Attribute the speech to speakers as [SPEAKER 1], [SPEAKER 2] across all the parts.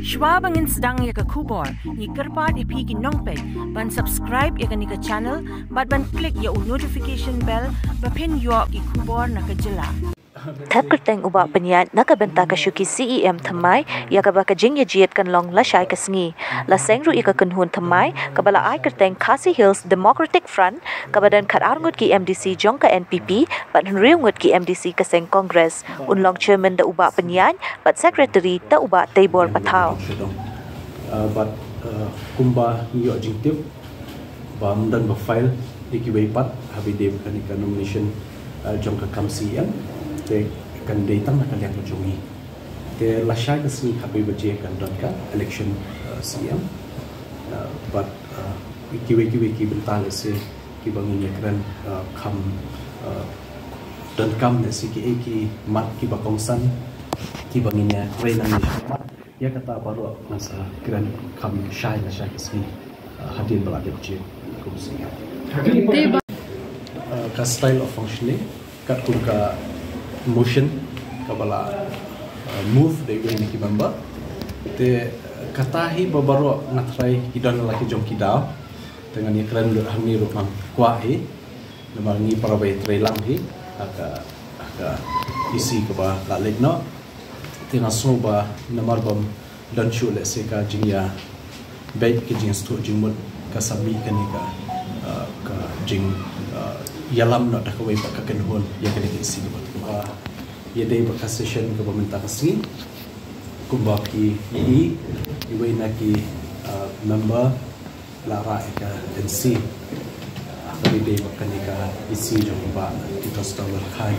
[SPEAKER 1] Shwa bangin sedang ya ke kubor, ni kerpat ipi ki nongpet, ban subscribe ya ke ni ke channel, ban klik ya notification bell, bapin yo ki kubor na ke jela.
[SPEAKER 2] Thap kerteng ubak penyat nakabenta ka syuki CEM thamai ya ka ba ka jing ya jiet kan long la shai ka sngi la sengru ika kunhun thamai ka bala ai kerteng Khasi Hills Democratic Front ka badan khat arngut ki MDC jong ka NPP bat riungut ki MDC ka seng Congress unlong chairman da ubak penyat bat secretary ta ubak Taibor Pathau
[SPEAKER 3] but kumba yo jingtip ba mundan ba file ikiway pat habi dev kanika nomination jong ka kam CEM te kan datang akan yang berjungi te lasai kesini habi baje kan dot election CM but wiki bental se ki bangin yakran kam dan kam ne si ki mat ki bakongsan ki bangin ya renan mat ya kata baru masa kran kam lasai kesini hadir berada baje kursi ka style of functioning kat ka motion kabala move de way ni member te katahi babaro ngatrai kidan laki jom kidau dengan ni keren lut hami rumang kwa hi namang ni para way trelang hi aka isi ke ba la legno te naso ba namar bam dan chu le se ka jingya baik ke jing stu jingmut kasabi kanika ka jing yalam nak dah kawai pak kenhon ya kena isi debat ya dei pak session ke pemerintah kasih kumba ki i iwe naki member lara eka NC akali dei pak kanika isi jong ba kita stawal khai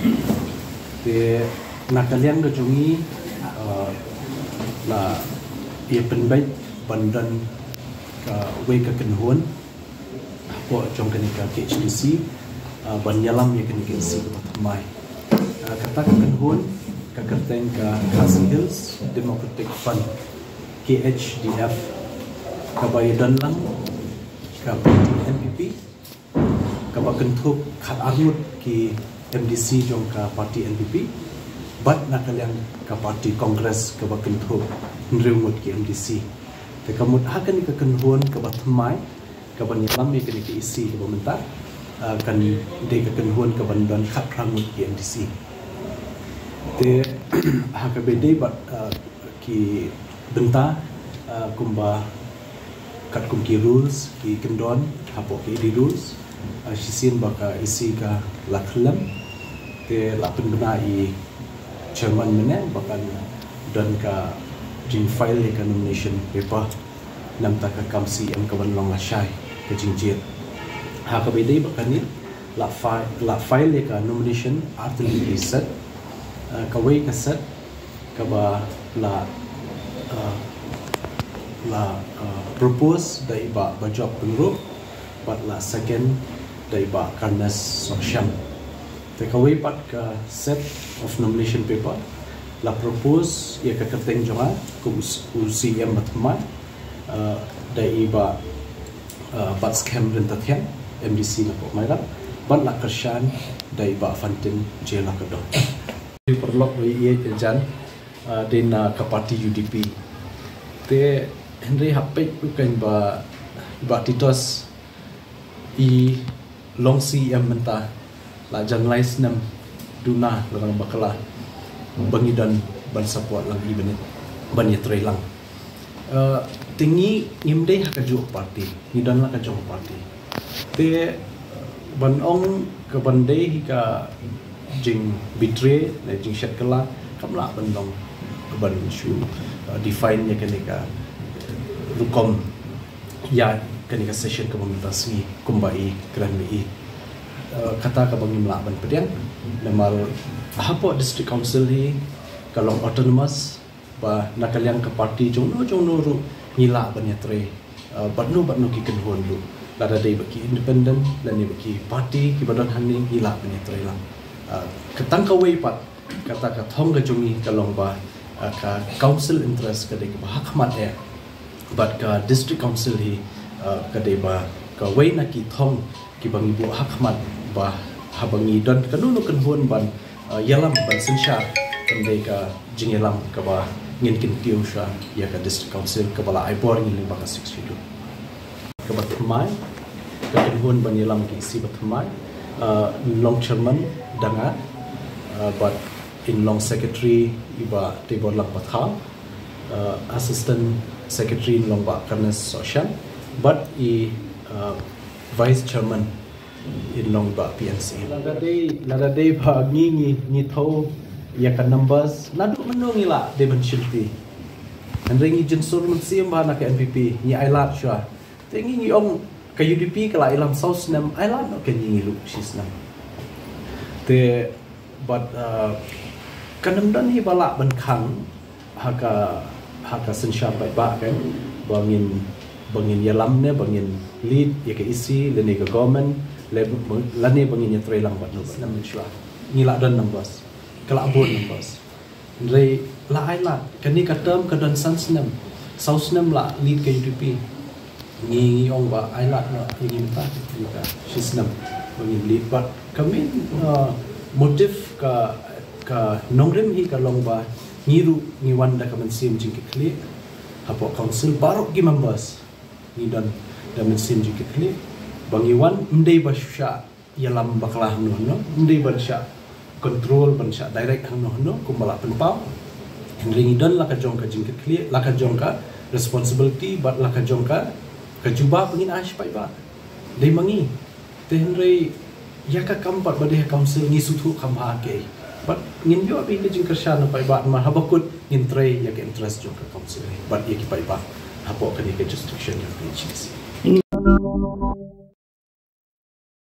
[SPEAKER 3] te nakalian ke jungi la ia penbaik bandan ka we ke kenhon apa jong kanika KHDC banyalam ya kena isi mai kata kenhun ka kerteng ka Khasi Hills Democratic Front KHDF ka bayadan lang ka parti NPP ka bakentuk khat armut ki MDC jong ka parti NPP bat nakalyang ka parti Congress ka bakentuk nriumut ki MDC te kamut hakan ka kenhun ka batmai ka banyalam ya kena isi ka pemerintah kan de kekenhuan ke bandan khat rangut ki MDC te hakabede bat ki benta kumba kat kum ki rules ki kendon hapo ki di rules sisin baka isi ka laklam te lapun bena I chairman mene bakan dan ka jing file ka nomination paper nam ta ka kam CM ka ban long la shai ka jingjit hakabede bakani la file ka nomination artily set kawai ka set kaba la propose dai ba job pengurup but la second dai ba karnas sosyam te kawai pat ka set of nomination paper la propose ya ka kerteng jonga ku CM batma dai ba bat scam dan tatyan MDC na po mayroon ban la kersyan dai ba fantin jela kedo di perlok wi ye jan din ka parti UDP te Henry hapek bukan ba titos I long CM mentah la janglais nam duna lang bakala bangidan ban support lang I benit ban ye trelang tinggi ngimde hakaju parti nidan la kajong parti te banong ke bandai ka jing betray le jing shat kala kamla banong ke ban shu define nya kenika rukom ya kenika session ke pemerintah sini kumbai kran bi kata ka bangi mla ban pediang namal hapo district council hi kalong autonomous ba nakaliang ke parti jong no ru ngila ban ya tre batnu ki kenhon lu lada dai baki independent dan ni baki parti ki badan haning ila ni trailang ketang ka wei pat kata ka thong ga jungi kalong ba ka council interest ka dei ba hakmat e but ka district council hi ka dei ba ka wei na ki thong ki bangi bu hakmat ba habangi dan kanunu kan huan ban yalam ban sinsha kan dei ka jingelam ka ba ngin kin tiusha ya ka district council ka bala ai bor ngin ba ka 6 hidu ka batmai ka kinhun banyalam ki si batmai long chairman danga but in long secretary iba table lang patha assistant secretary in long ba karna social but vice chairman in long ba PNC lada day ba ni tho ya kan numbers nadu menung ila de benchilti andrengi jensur musim ba na ka NPP ni ailat sha tengi ni ong ka UDP kala ilam south nam ailat no kan ni lu sisnam te but kanamdan hi bala ban khang haka sensyar baik ba kan bangin yalam ne bangin lead ya ke isi lene ke government lane bangin ya trelang bat no nam shwa ni la dan numbers kala abon numbers re la ai la kani ka term ka dan sans nam south nam la lead ke UDP ni ong ba ai la no ingin ta ka sisnam bangin lead but kami motif ka nongrem hi ka long ba ngiru ni wanda ka mensim jing ke kli hapo council barok gi members ni dan mensim jing ke kli bang iwan mdei ba sha yalam baklah no mdei ban sha control ban sha direct hang no kumbala penpau ring dan la ka jong ka jing ke kli la ka jong ka responsibility but la ka jong ka juba pengin ash pai ba dei mangi te henry ya ka kampat ba de council ni sutu kamha ke but ngin yo abi ke jing kersha na pai ba ma habakut ngin tray ya ke interest jong ka council but ya ki pai ba hapo ka ni ke jurisdiction ya ke